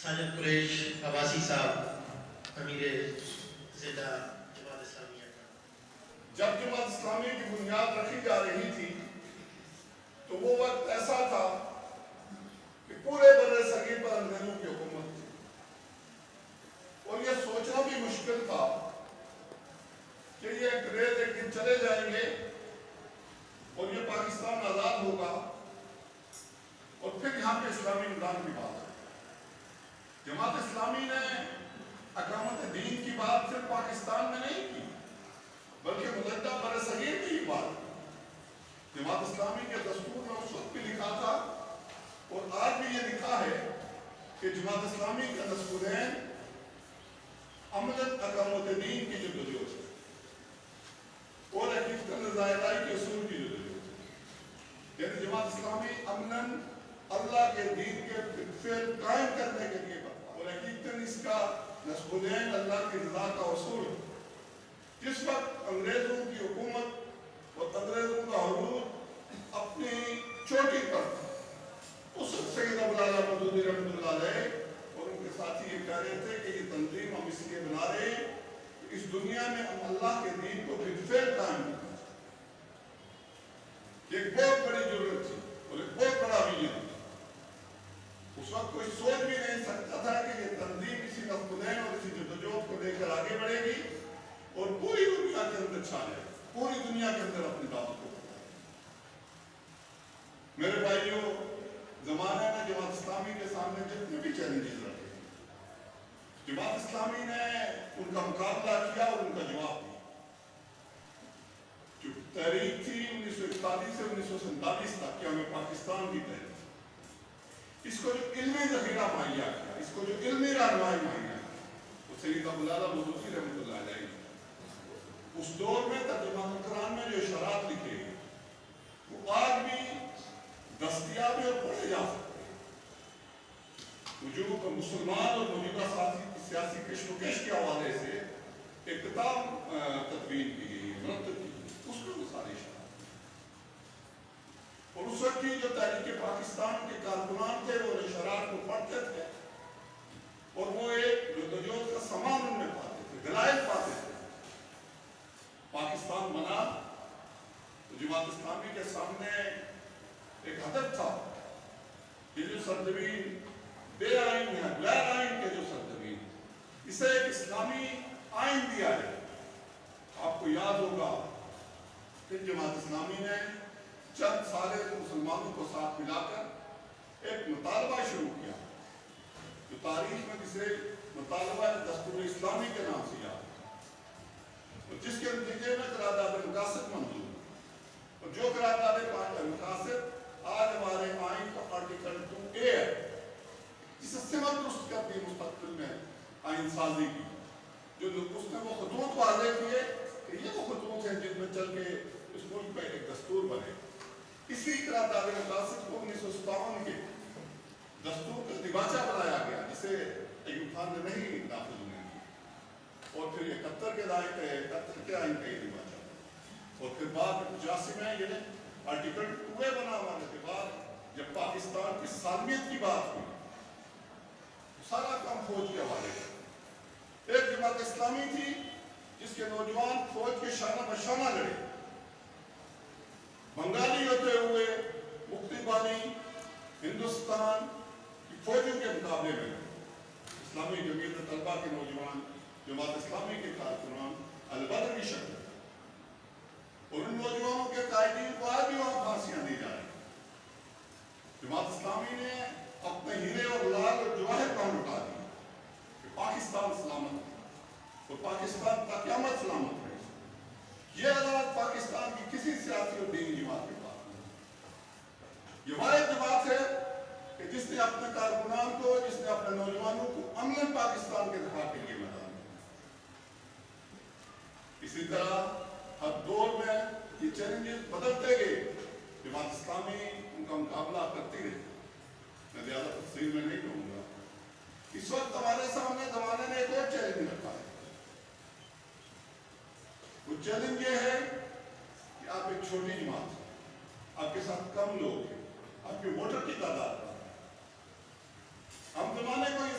ساجد قریش عباسی صاحب امیر ضلع جماعت اسلامیہ کا۔ جب جماعت اسلامی کی بنیاد رکھی جا رہی تھی تو وہ وقت ایسا تھا کہ پورے بر صغیر پر انگریزوں کی حکومت تھی اور یہ سوچنا بھی مشکل تھا کہ یہ انگریز ایک دن چلے جائیں گے اور یہ پاکستان آزاد ہوگا اور پھر یہاں پہ اسلامی نظام کی بات ہے۔ جماعت اسلامی نے اقامت دین کی بات صرف پاکستان میں نہیں کی بلکہ مجدہ بر صغیر کی ہی بات کی۔ جماعت اسلامی کے دستور میں اس وقت بھی لکھا تھا اور آج بھی یہ لکھا ہے کہ جماعت اسلامی کا نصبین عملاً اقامت دین کی جدوجہد اور حقیقت رضائلائی کے اصول کی جدوجہد، یعنی جماعت اسلامی عملاً اللہ کے دین کے فعل قائم کرنے کے لیے اور حقیقتاً اس کا نصبین اللہ کی رضا کا اصول۔ جس وقت انگریزوں کی حکومت اور انگریزوں کا عروج اپنی چوٹی پر تھا، اس وقت سید ابوالعلا مودودی رحمۃ اللہ علیہ اور ان کے ساتھی یہ کہہ رہے تھے کہ یہ تنظیم ہم اس لیے بنا رہے ہیں کہ اس دنیا میں ہم اللہ کے دین کو بالفعل قائم کریں۔ یہ ایک بہت بڑی ضرورت تھی اور ایک بہت بڑا ویژن تھا۔ اس وقت کوئی سوچ بھی نہیں سکتا تھا کہ یہ تنظیم اسی نصبین اور اسی جدوجہد کو لے کر آگے بڑھے گی اور پوری دنیا کے اندر چھا جائے، پوری دنیا کے اندر اپنی بات کو بتائے۔ میرے بھائیوں، زمانے میں جماعت اسلامی کے سامنے جتنے بھی چیلنجز رکھے، جماعت اسلامی نے ان کا مقابلہ کیا اور ان کا جواب دیا۔ جو تحریک تھی 1941 سے 1947 تک کہ ہمیں پاکستان کی تحریک، اس کو جو علمی ذخیرہ مہیا کیا، اس کو جو علمی رہنمائی مہیا کیا، وہ سید ابوالعلا مودودی رحمۃ اللہ علیہ اس دور میں ترجمہ القرآن میں جو اشارات لکھے گئے وہ آج بھی دستیاب اور پڑھے جا سکتے ہیں۔ وجود مسلمان اور موجودہ سیاسی کشمکش کے حوالے سے ایک کتاب تدوین کی گئی، مرتب کی گئی، اس میں وہ سارے اشارات اور اس وقت کی جو تحریک پاکستان کے کارکنان تھے وہ اشارات کو پڑھتے تھے اور وہ ایک جدوجہد کا سامان ان میں پاتے تھے، دلائل پاتے تھے۔ پاکستان بنا تو جماعت اسلامی کے سامنے ایک ہدف تھا، یہ جو سرزمین بے آئین ہے، غیر آئین کے جو سرزمین، اسے ایک اسلامی آئین دیا ہے۔ آپ کو یاد ہوگا پھر جماعت اسلامی نے چند سارے مسلمانوں کو ساتھ ملا کر ایک مطالبہ شروع کیا جو تاریخ میں کسی مطالبہ دستور اسلامی کے نام سے یاد ہے، اور جس کے نتیجے میں قرارداد مقاصد منظور ہے، اور جو قرارداد مقاصد آج ہمارے آئین کا آرٹیکل 2A ہے، جسے سمت درست کر دی مستقبل میں آئین سازی کی، جو اس نے وہ خطوط واضح کیے کہ یہ وہ خطوط ہیں جن میں چل کے اس ملک میں ایک دستور بنے۔ اسی قرارداد مقاصد کو 1957 کے دستور کا دیباچہ بنایا گیا جسے ایوب خان نے نہیں نافذ ہونے دیا، اور پھر 71 کے آئین کا یہ دیباچہ، اور پھر بعد میں 85 میں یہ آرٹیکل 2A بنا ہونے کے بعد جب پاکستان کی سالمیت کی بات ہوئی، سارا کام فوج کے حوالے کا۔ ایک جماعت اسلامی تھی جس کے نوجوان فوج کے شانہ بشانہ لڑے، بنگالی ہوتے ہوئے مفتی بانی ہندوستان کی فوجوں کے مقابلے میں اسلامی جمعیت طلبہ کے نوجوان جماعت اسلامی کے کارکنان البدر کی شکل، اور ان نوجوانوں کے قائدین کو آج بھی وہاں پھانسیاں دی جا رہی ہیں۔ جماعت اسلامی نے اپنے ہیرے اور لال اور جواہر کہاں لٹا دی کہ پاکستان سلامت ہے اور پاکستان تا قیامت سلامت رہے۔ یہ عدالت پاکستان کی کسی سیاسی اور دینی جماعت کے پاس نہیں۔ یہ واحد جماعت ہے کہ جس نے اپنے کارکنان کو، جس نے اپنے نوجوانوں کو عملاً پاکستان کے دفاع کے لیے میدان دیا۔ اسی طرح ہر دور میں یہ چیلنجز بدلتے گئے، جماعت اسلامی ان کا مقابلہ کرتی رہی۔ میں زیادہ تفصیل میں نہیں کہوں گا۔ اس وقت ہمارے سامنے زمانے نے ایک اور چیلنج رکھا ہے۔ وہ چیلنج یہ ہے کہ آپ ایک چھوٹی جماعت ہیں، آپ کے ساتھ کم لوگ ہیں، آپ کے ووٹر کی تعداد ہے۔ ہم زمانے کو یہ